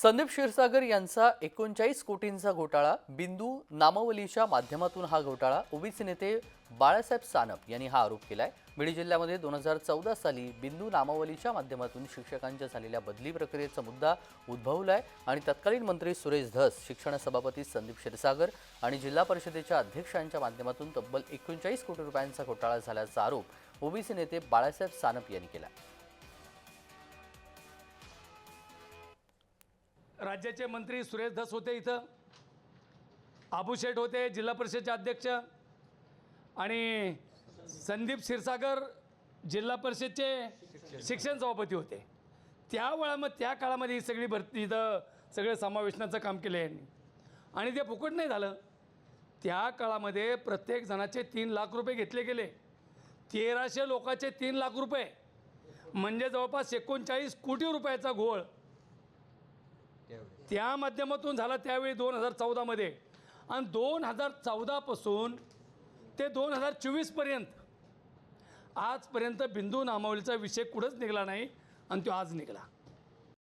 संदीप क्षीरसागर यांचा 39 कोटींचा घोटाळा, बिंदू नामावलीच्या माध्यमातून हा घोटाळा, ओबीसी नेते बाळासाहेब सानप यांनी हा आरोप केलाय। बीड जिल्ह्यामध्ये 2014 साली बिंदू नामावलीच्या माध्यमातून शिक्षकांच्या झालेल्या बदली प्रक्रियेचा मुद्दा उद्भवलाय आणि तत्कालीन मंत्री सुरेश धस, शिक्षण सभापती संदीप क्षीरसागर आणि जिल्हा परिषदेच्या अध्यक्षांच्या माध्यमातून तब्बल 39 कोटी रुपयांचा घोटाळा झाल्याचा आरोप ओबीसी नेते बाळासाहेब सानप यांनी केला। राज्याचे मंत्री सुरेश धस होते, इथं आबू शेठ होते, जिल्हा परिषदेचे अध्यक्ष, आणि संदीप क्षीरसागर जिल्हा परिषदेचे शिक्षण सभापती होते। त्या काळामध्ये ही सगळी भरती इथं सगळे समावेशनाचं काम केलं यांनी, आणि ते फुकट नाही झालं। त्या काळामध्ये प्रत्येक जणाचे 3 लाख रुपये घेतले गेले। 1300 लोकांचे 3 लाख रुपये म्हणजे जवळपास 39 कोटी रुपयाचा घोळ त्या माध्यमातून झाला त्यावेळी 2014 मध्ये। आणि 2014 पासून ते 2024 पर्यंत आजपर्यंत बिंदू नामावलीचा विषय कुठंच निघाला नाही, आणि तो आज निघाला।